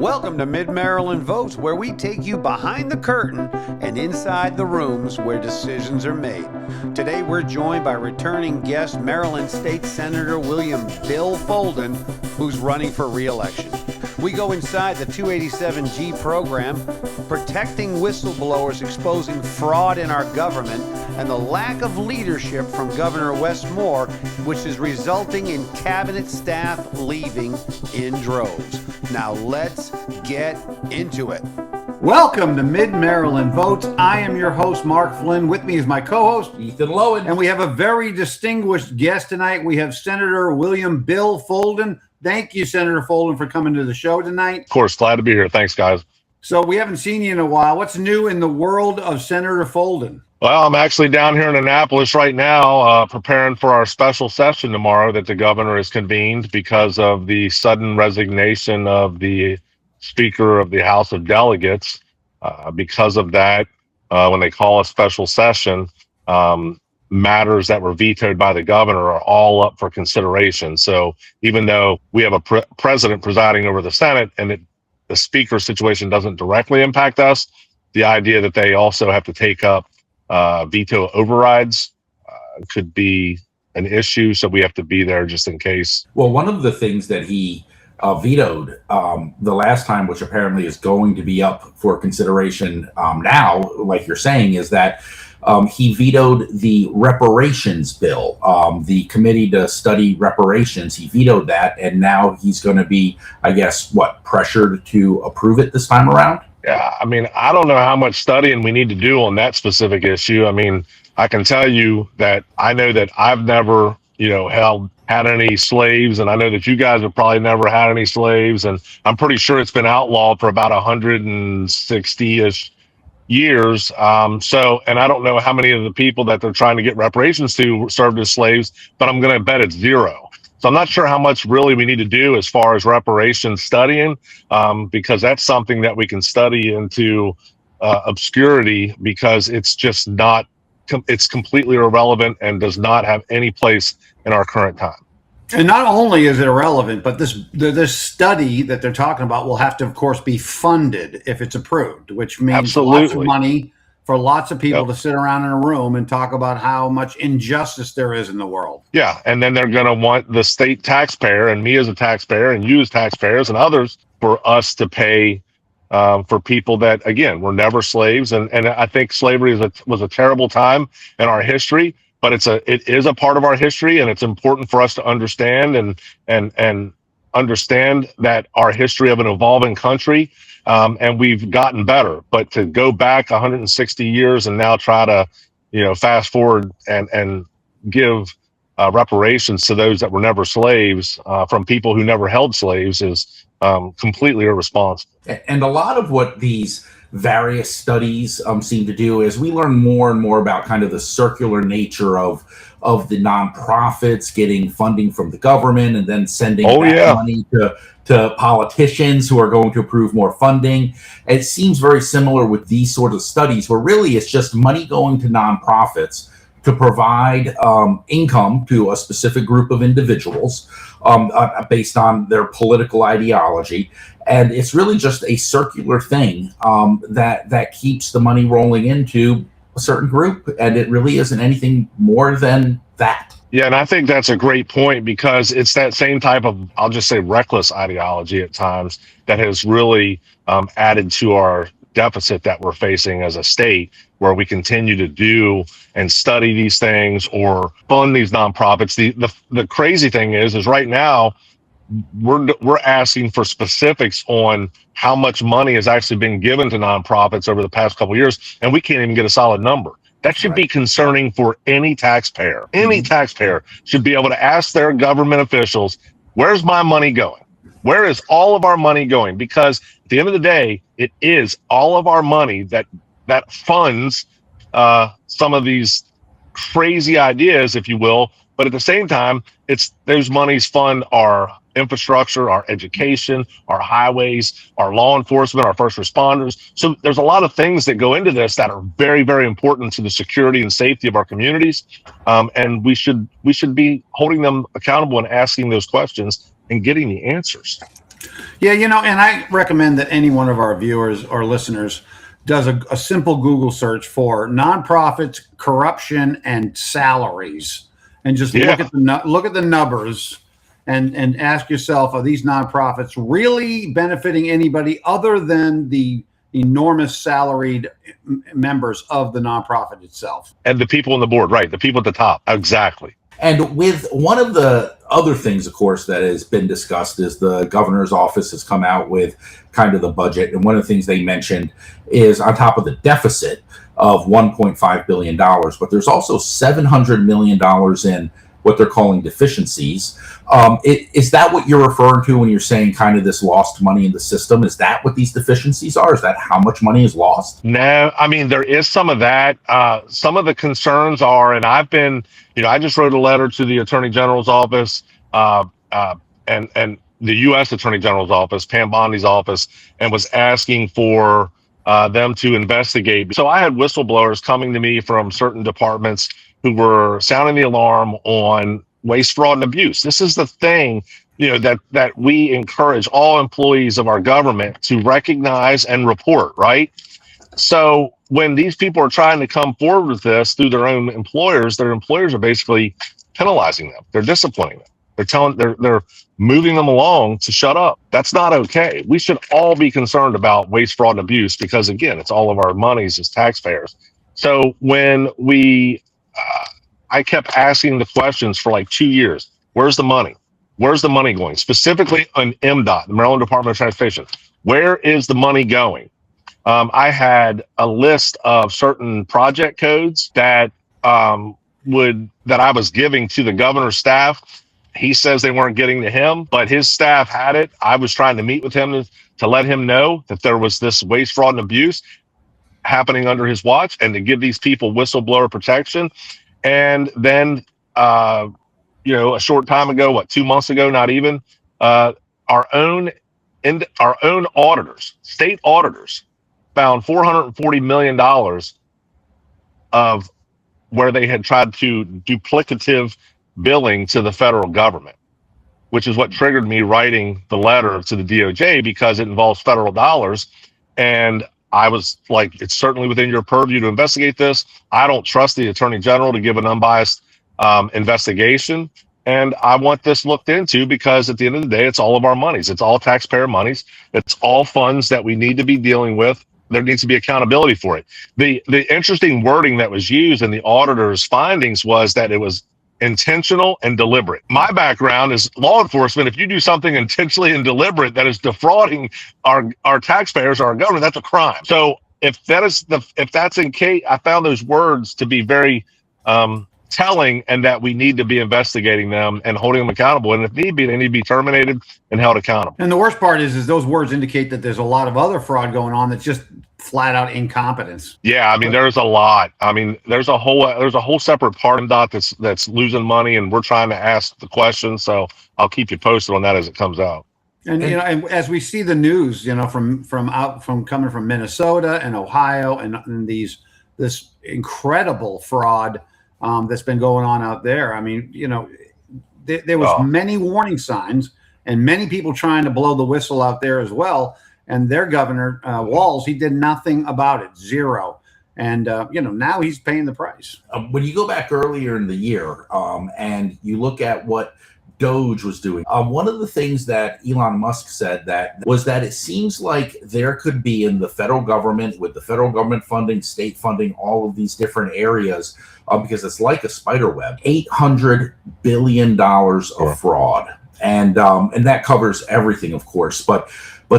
Welcome to Mid-Maryland Votes, where we take you behind the curtain and inside the rooms where decisions are made. Today we're joined by returning guest Maryland State Senator William Bill Folden, who's running for re-election. We go inside the 287G program, protecting whistleblowers exposing fraud in our government, and the lack of leadership from Governor Wes Moore, which is resulting in cabinet staff leaving in droves. Now let's get into it. Welcome to Mid-Maryland Votes. I am your host, Mark Flynn. With me is my co-host, Ethan Lowen. And we have a very distinguished guest tonight. We have Senator William Bill Folden. Thank you, Senator Folden, for coming to the show tonight. Of course, glad to be here. Thanks, guys. So we haven't seen you in a while. What's new in the world of Senator Folden? Well, I'm actually down here in Annapolis right now, preparing for our special session tomorrow that the governor has convened because of the sudden resignation of the Speaker of the House of Delegates. Because of that, when they call a special session, matters that were vetoed by the governor are all up for consideration. So even though we have a president presiding over the Senate and the speaker situation doesn't directly impact us, the idea that they also have to take up veto overrides could be an issue. So we have to be there just in case. Well, one of the things that he vetoed the last time, which apparently is going to be up for consideration now, like you're saying, is that he vetoed the reparations bill, the committee to study reparations. He vetoed that, and now he's going to be, I guess, pressured to approve it this time around? Yeah, I mean, I don't know how much studying we need to do on that specific issue. I mean, I can tell you that I know that I've never, had any slaves, and I know that you guys have probably never had any slaves, and I'm pretty sure it's been outlawed for about 160-ish years. And I don't know how many of the people that they're trying to get reparations to served as slaves, but I'm going to bet it's zero. So I'm not sure how much really we need to do as far as reparations studying, because that's something that we can study into obscurity, because it's just not, it's completely irrelevant and does not have any place in our current time. And not only is it irrelevant, but this study that they're talking about will have to, of course, be funded if it's approved, which means Absolutely. Lots of money for lots of people to sit around in a room and talk about how much injustice there is in the world. Yeah, and then they're going to want the state taxpayer and me as a taxpayer and you as taxpayers and others for us to pay for people that, again, were never slaves. And I think slavery was a terrible time in our history, but it is a part of our history, and it's important for us to understand and understand that our history of an evolving country, and we've gotten better. But to go back 160 years and now try to, fast forward and give reparations to those that were never slaves from people who never held slaves is completely irresponsible. And a lot of what these various studies seem to do is we learn more and more about kind of the circular nature of the nonprofits getting funding from the government and then sending money to politicians who are going to approve more funding. It seems very similar with these sort of studies, where really it's just money going to nonprofits to provide income to a specific group of individuals based on their political ideology. And it's really just a circular thing that keeps the money rolling into a certain group. And it really isn't anything more than that. Yeah, and I think that's a great point, because it's that same type of, I'll just say, reckless ideology at times that has really added to our deficit that we're facing as a state, where we continue to do and study these things or fund these nonprofits. The crazy thing is right now we're asking for specifics on how much money has actually been given to nonprofits over the past couple of years, and we can't even get a solid number. That should be concerning for any taxpayer. Any taxpayer should be able to ask their government officials, where's my money going? Where is all of our money going? Because at the end of the day, it is all of our money that funds some of these crazy ideas, if you will. But at the same time, those monies fund our infrastructure, our education, our highways, our law enforcement, our first responders. So there's a lot of things that go into this that are very, very important to the security and safety of our communities. And we should be holding them accountable and asking those questions and getting the answers. Yeah, and I recommend that any one of our viewers or listeners does a simple Google search for nonprofits, corruption, and salaries, and just Yeah. look at the numbers, and ask yourself: are these nonprofits really benefiting anybody other than the enormous salaried members of the nonprofit itself? And the people on the board, right? The people at the top. Exactly. And with one of the other things, of course, that has been discussed is the governor's office has come out with kind of the budget. And one of the things they mentioned is on top of the deficit of $1.5 billion, but there's also $700 million in what they're calling deficiencies. Is that what you're referring to when you're saying kind of this lost money in the system? Is that what these deficiencies are? Is that how much money is lost? No, I mean, there is some of that. Some of the concerns are, and I've been, I just wrote a letter to the Attorney General's office and the U.S. Attorney General's office, Pam Bondi's office, and was asking for them to investigate. So I had whistleblowers coming to me from certain departments who were sounding the alarm on waste, fraud, and abuse. This is the thing, that we encourage all employees of our government to recognize and report, right? So when these people are trying to come forward with this through their own employers, their employers are basically penalizing them. They're disciplining them. They're moving them along to shut up. That's not okay. We should all be concerned about waste, fraud, and abuse because, again, it's all of our monies as taxpayers. So when I kept asking the questions for like 2 years. Where's the money? Where's the money going? Specifically on MDOT, the Maryland Department of Transportation. Where is the money going? I had a list of certain project codes that I was giving to the governor's staff. He says they weren't getting to him, but his staff had it. I was trying to meet with him to let him know that there was this waste, fraud, and abuse happening under his watch and to give these people whistleblower protection. And then, a short time ago, 2 months ago, not even, our own auditors, state auditors, found $440 million of where they had tried to duplicative billing to the federal government, which is what triggered me writing the letter to the DOJ because it involves federal dollars. And I was like, it's certainly within your purview to investigate this. I don't trust the Attorney General to give an unbiased investigation. And I want this looked into because at the end of the day, it's all of our monies. It's all taxpayer monies. It's all funds that we need to be dealing with. There needs to be accountability for it. The interesting wording that was used in the auditor's findings was that it was intentional and deliberate. My background is law enforcement. If you do something intentionally and deliberate that is defrauding our taxpayers or our government, that's a crime. So if that's in case, I found those words to be very telling, and that we need to be investigating them and holding them accountable. And if need be, they need to be terminated and held accountable. And the worst part is those words indicate that there's a lot of other fraud going on that's just flat out incompetence. Yeah, I mean, there's a lot. I mean, there's a whole separate part of MDOT that's losing money, and we're trying to ask the question. So I'll keep you posted on that as it comes out. And and as we see the news, from coming from Minnesota and Ohio and this incredible fraud that's been going on out there. I mean, there was many warning signs and many people trying to blow the whistle out there as well. And their governor, Walz, he did nothing about it, zero. And, now he's paying the price. When you go back earlier in the year and you look at what Doge was doing, one of the things that Elon Musk said was that it seems like there could be in the federal government, with the federal government funding, state funding, all of these different areas, because it's like a spider web, $800 billion of fraud. And that covers everything, of course. But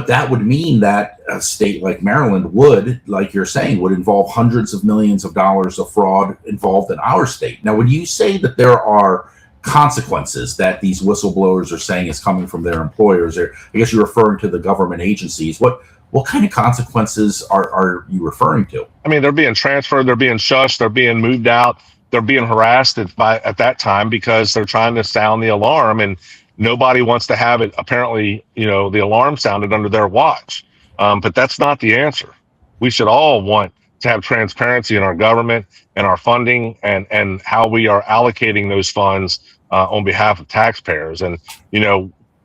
that would mean that a state like Maryland would, like you're saying, would involve hundreds of millions of dollars of fraud involved in our state. Now, when you say that there are consequences that these whistleblowers are saying is coming from their employers, or I guess you're referring to the government agencies, what kind of consequences are you referring to? I mean, they're being transferred, they're being shushed, they're being moved out, they're being harassed at that time because they're trying to sound the alarm, and nobody wants to have it. Apparently, the alarm sounded under their watch. But that's not the answer. We should all want to have transparency in our government and our funding and how we are allocating those funds on behalf of taxpayers. And,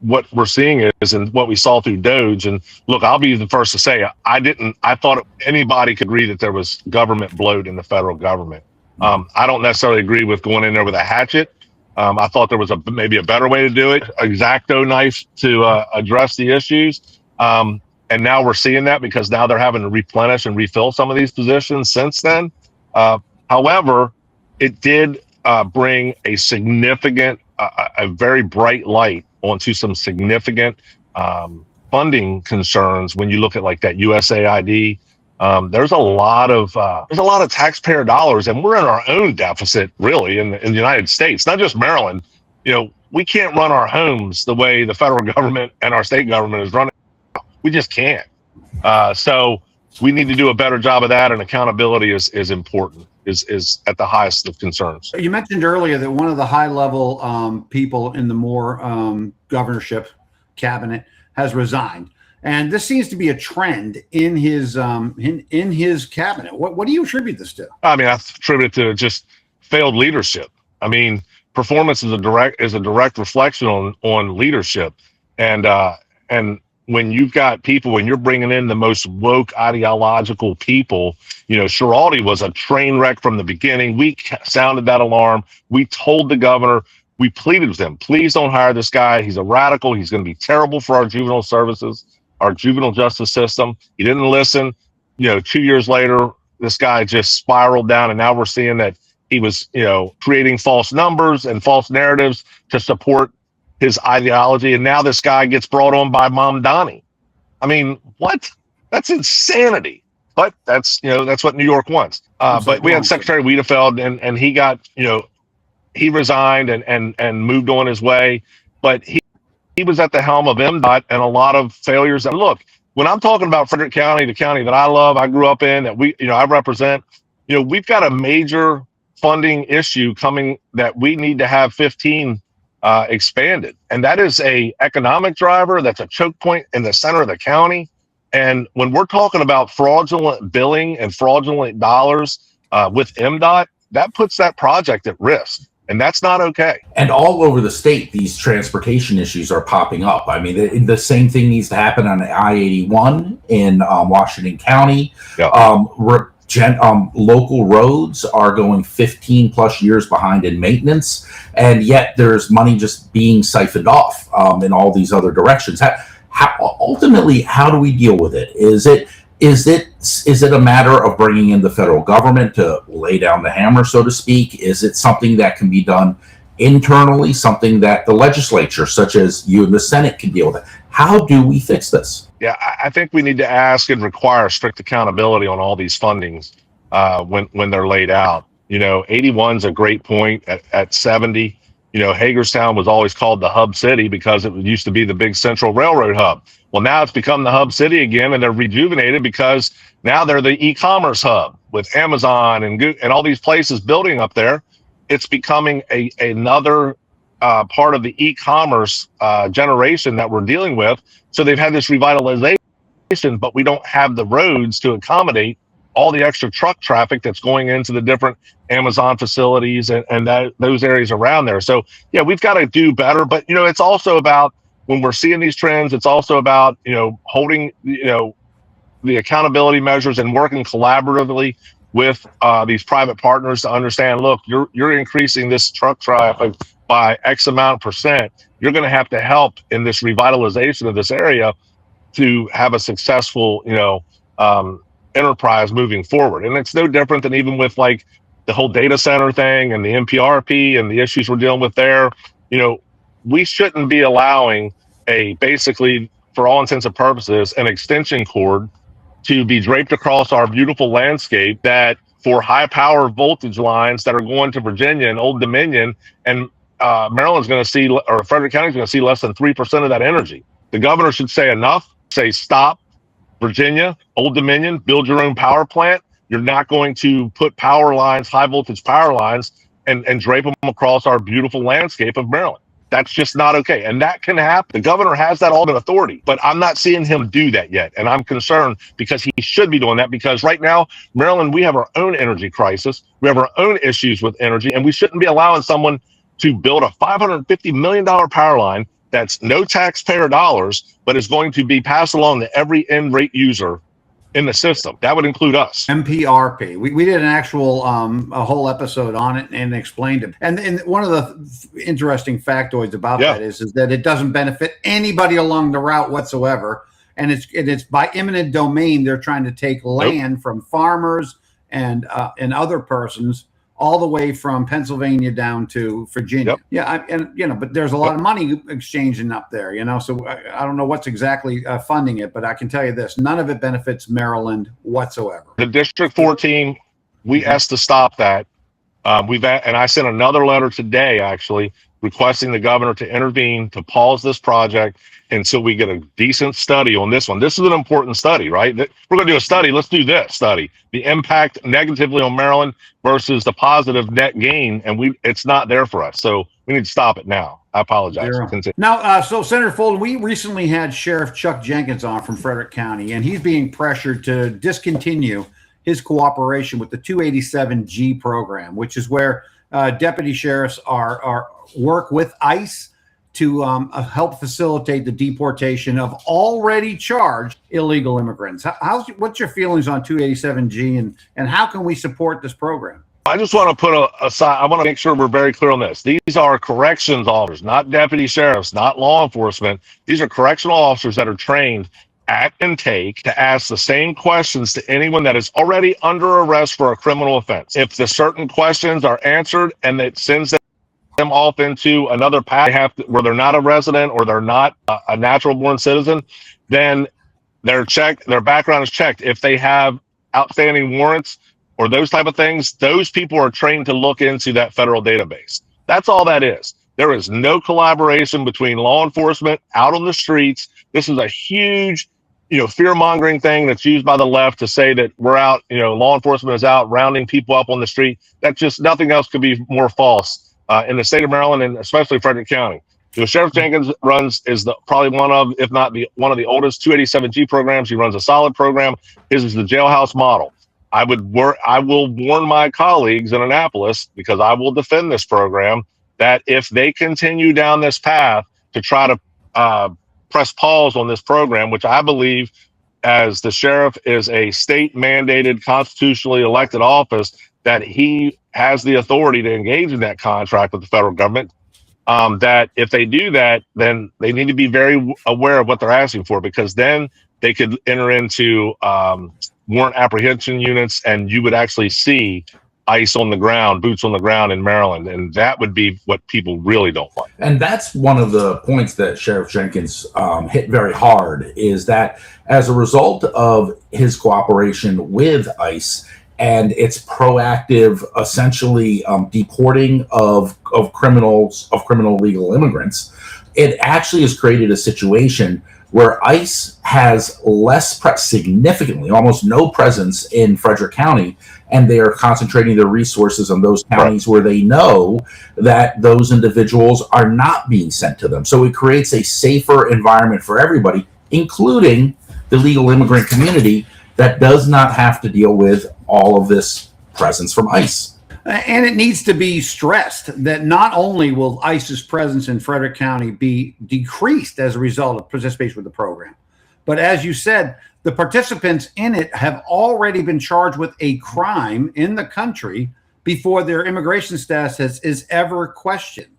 what we're seeing is, and what we saw through Doge. And look, I'll be the first to say, I thought anybody could agree that there was government bloat in the federal government. I don't necessarily agree with going in there with a hatchet. I thought there was maybe a better way to do it, X-Acto knife to address the issues. And now we're seeing that, because now they're having to replenish and refill some of these positions since then. However, it did bring a significant, a very bright light onto some significant funding concerns. When you look at like that USAID, there's a lot of taxpayer dollars, and we're in our own deficit, really, in the United States, not just Maryland. We can't run our homes the way the federal government and our state government is running. We just can't. So we need to do a better job of that, and accountability is important, is at the highest of concerns. You mentioned earlier that one of the high-level people in the Moore governorship cabinet has resigned, and this seems to be a trend in his cabinet. What do you attribute this to? I mean, I attribute it to just failed leadership. I mean, performance is a direct reflection on leadership, and when you've got people, when you're bringing in the most woke ideological people, Schiraldi was a train wreck from the beginning. We sounded that alarm. We told the governor, we pleaded with him, please don't hire this guy. He's a radical. He's going to be terrible for our juvenile services, our juvenile justice system. He didn't listen. 2 years later, this guy just spiraled down, and now we're seeing that he was, creating false numbers and false narratives to support his ideology, and now this guy gets brought on by Mom Donnie. I mean, what? That's insanity. But that's what New York wants. But we had Secretary Wiedefeld, and he got, he resigned and moved on his way. But he was at the helm of MDOT, and a lot of failures. And look, when I'm talking about Frederick County, the county that I love, I grew up in, that I represent, we've got a major funding issue coming that we need to have 15 expanded, and that is a economic driver. That's a choke point in the center of the county. And when we're talking about fraudulent billing and fraudulent dollars with MDOT, that puts that project at risk, and that's not okay. And all over the state, these transportation issues are popping up. I mean, the same thing needs to happen on I-81 in Washington County. Yep. Local roads are going 15 plus years behind in maintenance, and yet there's money just being siphoned off in all these other directions. Ultimately, how do we deal with it? Is it a matter of bringing in the federal government to lay down the hammer, so to speak? Is it something that can be done internally, something that the legislature, such as you and the Senate, can deal with? How do we fix this? Yeah, I think we need to ask and require strict accountability on all these fundings when they're laid out. 81's a great point at 70. Hagerstown was always called the hub city because it used to be the big central railroad hub. Well, now it's become the hub city again, and they're rejuvenated because now they're the e-commerce hub with Amazon and Google and all these places building up there. It's becoming another part of the e-commerce generation that we're dealing with. So they've had this revitalization, but we don't have the roads to accommodate all the extra truck traffic that's going into the different Amazon facilities and those areas around there. So yeah, we've got to do better. But it's also about, when we're seeing these trends, it's also about holding the accountability measures and working collaboratively with these private partners to understand, look, you're increasing this truck traffic by X amount percent. You're going to have to help in this revitalization of this area to have a successful, enterprise moving forward. And it's no different than even with like the whole data center thing and the NPRP and the issues we're dealing with there. We shouldn't be allowing basically, for all intents and purposes, an extension cord to be draped across our beautiful landscape that for high power voltage lines that are going to Virginia and Old Dominion, and Maryland's going to see, or Frederick County's going to see less than 3% of that energy. The governor should say enough, say stop. Virginia, Old Dominion, build your own power plant. You're not going to put power lines, high voltage power lines, and drape them across our beautiful landscape of Maryland. That's just not okay. And that can happen. The governor has that ultimate authority, but I'm not seeing him do that yet. And I'm concerned because he should be doing that, because right now, Maryland, we have our own energy crisis. We have our own issues with energy, and we shouldn't be allowing someone to build a $550 million power line, that's no taxpayer dollars, but is going to be passed along to every end rate user in the system. That would include us. MPRP. We did an actual a whole episode on it and explained it. And one of the interesting factoids about that is that it doesn't benefit anybody along the route whatsoever. And it's by eminent domain. They're trying to take land from farmers and other persons all the way from Pennsylvania down to Virginia. But there's a lot of money exchanging up there, so I don't know what's exactly funding it, but I can tell you this, none of it benefits Maryland whatsoever. The District 14, we asked to stop that. And I sent another letter today, actually, requesting the governor to intervene to pause this project until we get a decent study on this one. This is an important study, right? We're going to do a study. Let's do this study. The impact negatively on Maryland versus the positive net gain. And it's not there for us. So we need to stop it now. I apologize. Now, so Senator Folden, we recently had Sheriff Chuck Jenkins on from Frederick County, and he's being pressured to discontinue his cooperation with the 287G program, which is where deputy sheriffs are work with ICE to help facilitate the deportation of already charged illegal immigrants. What's your feelings on 287G, and how can we support this program? I just want to put aside, I want to make sure we're very clear on this. These are corrections officers, not deputy sheriffs, not law enforcement. These are correctional officers that are trained at intake to ask the same questions to anyone that is already under arrest for a criminal offense. If the certain questions are answered and it sends them off into another path where they're not a resident or they're not a natural born citizen, then their background is checked. If they have outstanding warrants or those type of things, those people are trained to look into that federal database. That's all that is. There is no collaboration between law enforcement out on the streets. This is a huge fear-mongering thing that's used by the left to say that we're out, law enforcement is out rounding people up on the street. That's just, nothing else could be more false in the state of Maryland, and especially Frederick County. Sheriff Jenkins is probably one of, if not one of the oldest 287G programs. He runs a solid program. His is the jailhouse model. I will warn my colleagues in Annapolis, because I will defend this program, that if they continue down this path to try to press pause on this program, which I believe, as the sheriff is a state mandated, constitutionally elected office, that he has the authority to engage in that contract with the federal government, that if they do that, then they need to be very aware of what they're asking for, because then they could enter into warrant apprehension units, and you would actually see ICE on the ground, boots on the ground in Maryland. And that would be what people really don't like. And that's one of the points that Sheriff Jenkins hit very hard, is that as a result of his cooperation with ICE and its proactive, essentially deporting of criminal legal immigrants, it actually has created a situation where ICE has significantly, almost no presence in Frederick County, and they are concentrating their resources on those counties where they know that those individuals are not being sent to them. So it creates a safer environment for everybody, including the legal immigrant community, that does not have to deal with all of this presence from ICE. And it needs to be stressed that not only will ICE's presence in Frederick County be decreased as a result of participation with the program, but as you said, the participants in it have already been charged with a crime in the country before their immigration status is ever questioned.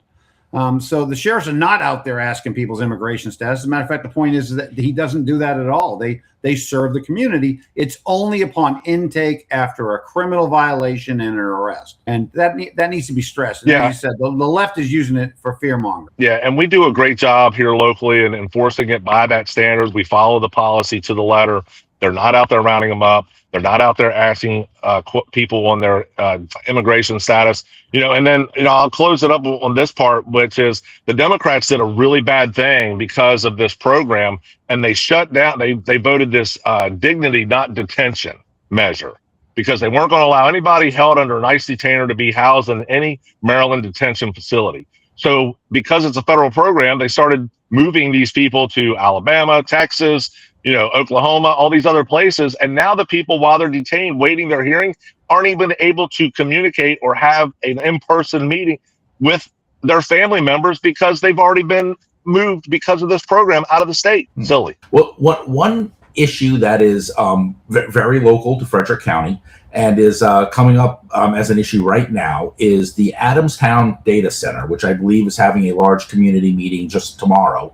So the sheriffs are not out there asking people's immigration status. As a matter of fact, the point is that he doesn't do that at all. They serve the community. It's only upon intake after a criminal violation and an arrest. And that needs to be stressed. And as you said, the left is using it for fear mongering. Yeah, and we do a great job here locally in enforcing it by that standards. We follow the policy to the letter. They're not out there rounding them up. They're not out there asking people on their immigration status, and then, I'll close it up on this part, which is the Democrats did a really bad thing because of this program, and they shut down, they voted this dignity, not detention measure, because they weren't going to allow anybody held under an ICE detainer to be housed in any Maryland detention facility. So because it's a federal program, they started moving these people to Alabama, Texas, Oklahoma, all these other places. And now the people, while they're detained, waiting their hearing, aren't even able to communicate or have an in-person meeting with their family members, because they've already been moved because of this program out of the state. Silly. Well, one issue that is very local to Frederick County and is coming up as an issue right now is the Adamstown Data Center, which I believe is having a large community meeting just tomorrow.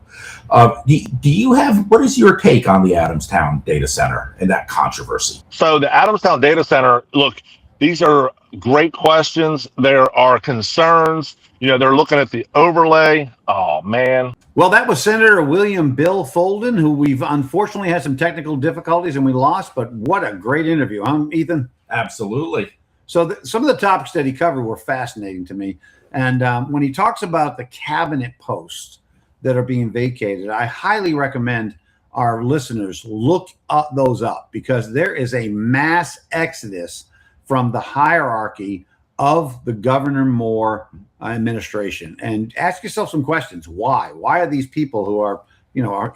Do you have, what is your take on the Adamstown Data Center and that controversy? So the Adamstown Data Center, look, these are great questions. There are concerns. You know, they're looking at the overlay. Oh, man. Well, that was Senator William Bill Folden, who we've unfortunately had some technical difficulties and we lost, but what a great interview, huh, Ethan? Absolutely. So some of the topics that he covered were fascinating to me. And when he talks about the cabinet posts that are being vacated, I highly recommend our listeners look those up, because there is a mass exodus from the hierarchy of the Governor Moore administration. And ask yourself some questions. Why? Why are these people who are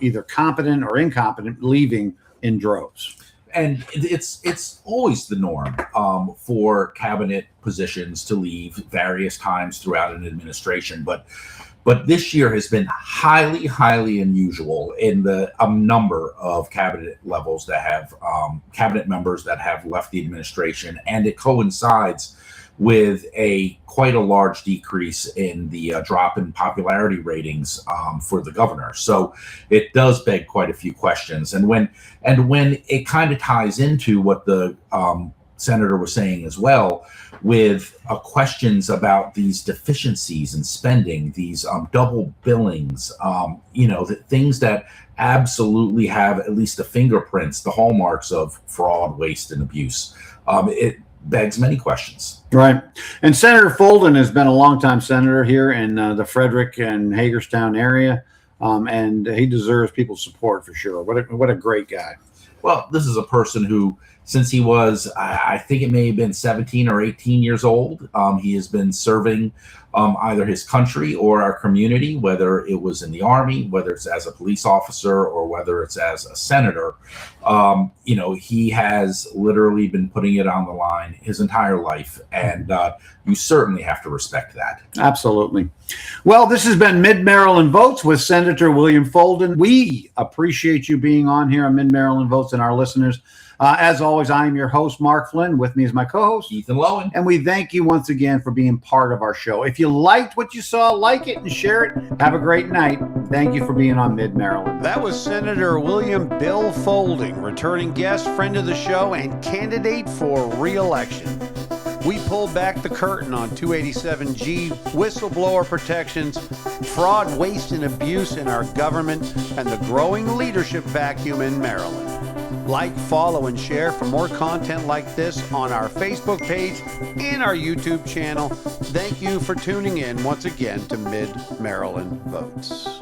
either competent or incompetent leaving in droves? And it's always the norm for cabinet positions to leave various times throughout an administration. But this year has been highly, highly unusual in the number of cabinet levels that have cabinet members that have left the administration, and it coincides with quite a large decrease in the drop in popularity ratings for the governor. So it does beg quite a few questions, and when it kind of ties into what the senator was saying as well, with questions about these deficiencies in spending, these double billings, the things that absolutely have at least the fingerprints, the hallmarks of fraud, waste, and abuse. It begs many questions. Right. And Senator Folden has been a longtime senator here in the Frederick and Hagerstown area, and he deserves people's support for sure. What a great guy. Well, this is a person who, since he was, I think it may have been 17 or 18 years old, he has been serving either his country or our community, whether it was in the Army, whether it's as a police officer, or whether it's as a senator. He has literally been putting it on the line his entire life, and you certainly have to respect that. Absolutely. Well, this has been Mid-Maryland Votes with Senator William Folden. We appreciate you being on here on Mid-Maryland Votes and our listeners. As always, I am your host, Mark Flynn. With me is my co-host, Ethan Lowen. And we thank you once again for being part of our show. If you liked what you saw, like it and share it. Have a great night. Thank you for being on Mid-Maryland. That was Senator William Bill Folden, returning guest, friend of the show, and candidate for re-election. We pulled back the curtain on 287G, whistleblower protections, fraud, waste, and abuse in our government, and the growing leadership vacuum in Maryland. Like, follow, and share for more content like this on our Facebook page and our YouTube channel. Thank you for tuning in once again to Mid-Maryland Votes.